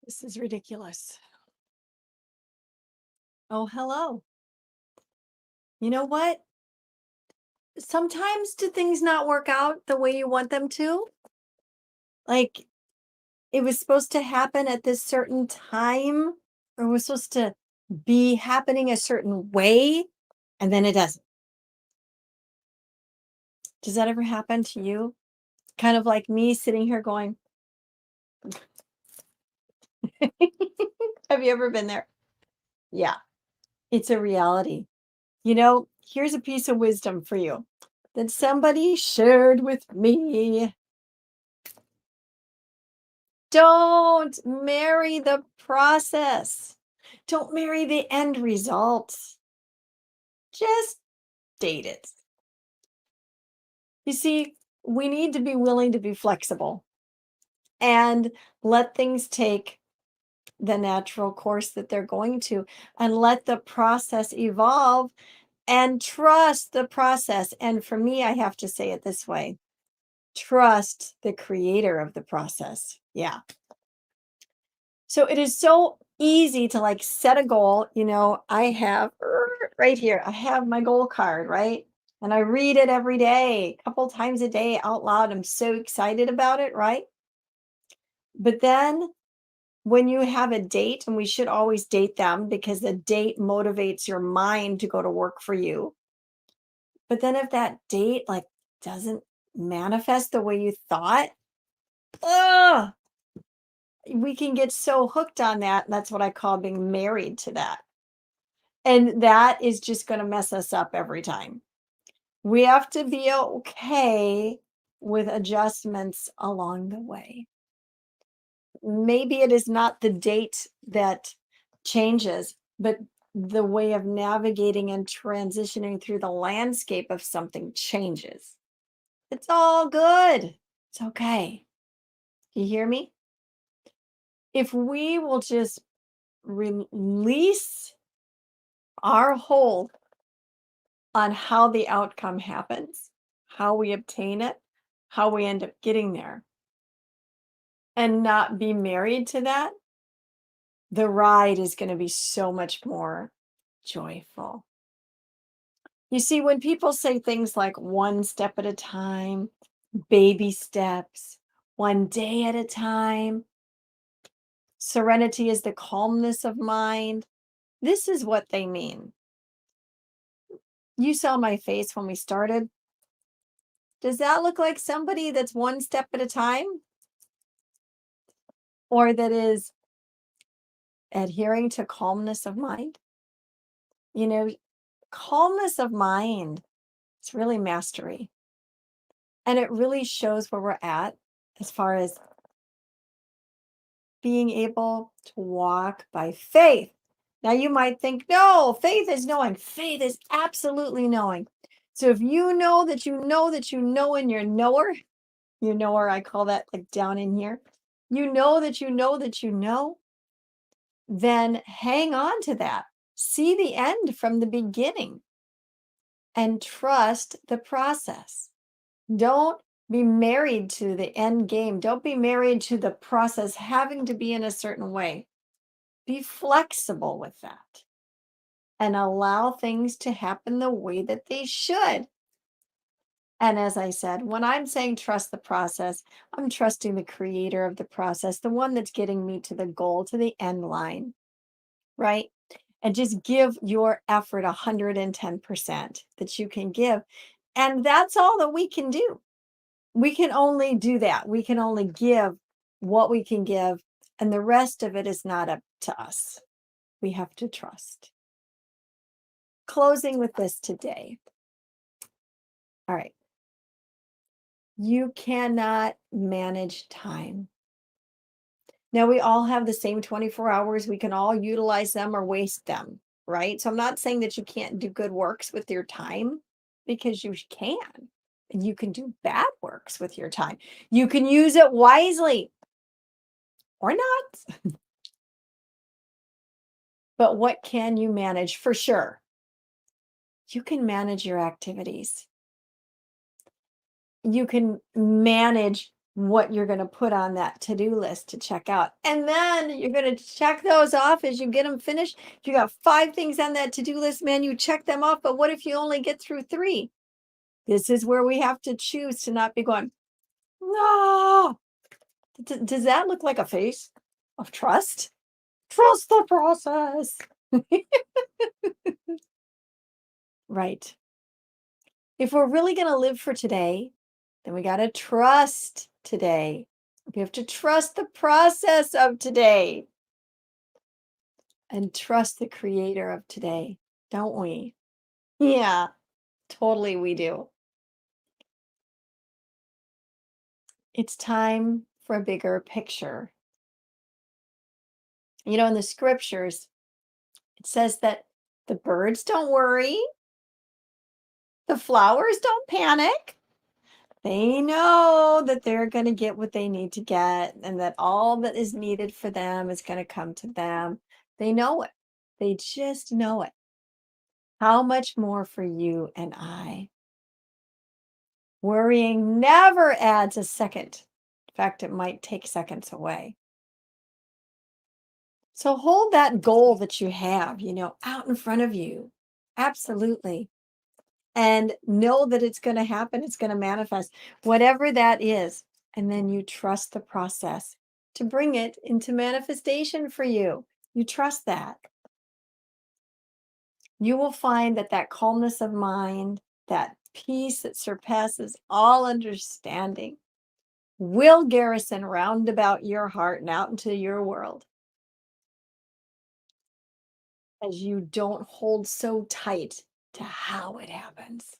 This is ridiculous. Oh, hello. You know what? Sometimes do things not work out the way you want them to? Like it was supposed to happen at this certain time, or was supposed to be happening a certain way, and then it doesn't. Does that ever happen to you? Kind of like me sitting here going, have you ever been there? Yeah, it's a reality. Here's a piece of wisdom for you that somebody shared with me. Don't marry the process. Don't marry the end result. Just date it. You see, we need to be willing to be flexible and let things take the natural course that they're going to, and let the process evolve and trust the process. And for me, I have to say it this way: trust the creator of the process. Yeah. So it is so easy to like set a goal. I have right here, I have my goal card, right? And I read it every day, a couple times a day out loud. I'm so excited about it, right? But then when you have a date, and we should always date them because the date motivates your mind to go to work for you. But then if that date like doesn't manifest the way you thought, ugh, we can get so hooked on that. And that's what I call being married to that. And that is just going to mess us up every time. We have to be okay with adjustments along the way. Maybe it is not the date that changes, but the way of navigating and transitioning through the landscape of something changes. It's all good. It's okay. You hear me? If we will just release our hold on how the outcome happens, how we obtain it, how we end up getting there, and not be married to that, the ride is going to be so much more joyful. You see, when people say things like one step at a time, baby steps, one day at a time, serenity is the calmness of mind, this is what they mean. You saw my face when we started. Does that look like somebody that's one step at a time, or that is adhering to calmness of mind? You know, calmness of mind, it's really mastery. And it really shows where we're at as far as being able to walk by faith. Now, you might think, no, faith is knowing. Faith is absolutely knowing. So if you know that you know that you know, and you knower, I call that like down in here, you know that you know that you know, then hang on to that. See the end from the beginning and trust the process. Don't be married to the end game. Don't be married to the process having to be in a certain way. Be flexible with that and allow things to happen the way that they should. And as I said, when I'm saying trust the process, I'm trusting the creator of the process, the one that's getting me to the goal, to the end line, right? And just give your effort 110% that you can give. And that's all that we can do. We can only do that. We can only give what we can give. And the rest of it is not up to us. We have to trust. Closing with this today. All right. You cannot manage time. Now, we all have the same 24 hours. We can all utilize them or waste them, right? So I'm not saying that you can't do good works with your time, because you can. And you can do bad works with your time. You can use it wisely or not. But what can you manage? For sure, you can manage your activities. You can manage what you're going to put on that to-do list to check out. And then you're going to check those off as you get them finished. If you got 5 things on that to-do list, man, you check them off. But what if you only get through 3? This is where we have to choose to not be going, no. Does that look like a face of trust? Trust the process. Right. If we're really going to live for today, then we got to trust today. We have to trust the process of today and trust the creator of today, don't we? Yeah, totally we do. It's time for a bigger picture. In the scriptures, it says that the birds don't worry, the flowers don't panic. They know that they're going to get what they need to get and that all that is needed for them is going to come to them. They know it. They just know it. How much more for you and I? Worrying never adds a second. In fact, it might take seconds away. So hold that goal that you have, out in front of you. Absolutely. And know that it's going to happen. It's going to manifest, whatever that is. And then you trust the process to bring it into manifestation for you. You trust that. You will find that calmness of mind, that peace that surpasses all understanding, will garrison round about your heart and out into your world as you don't hold so tight to how it happens.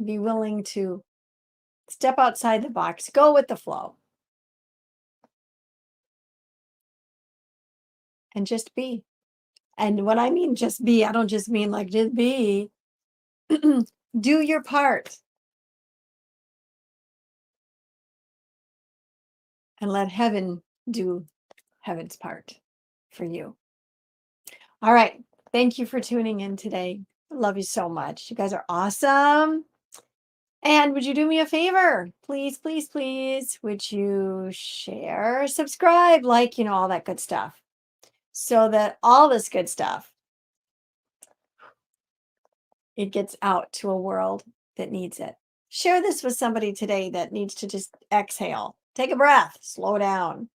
Be willing to step outside the box, go with the flow, and just be. And when I mean just be, I don't just mean like just be. Do your part and let heaven do heaven's part for you. All right. Thank you for tuning in today. I love you so much. You guys are awesome. And would you do me a favor? Please, please, please, would you share, subscribe, like, all that good stuff so that all this good stuff, it gets out to a world that needs it. Share this with somebody today that needs to just exhale, take a breath, slow down.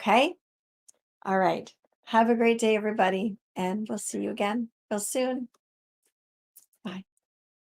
Okay? All right. Have a great day, everybody. And we'll see you again real soon.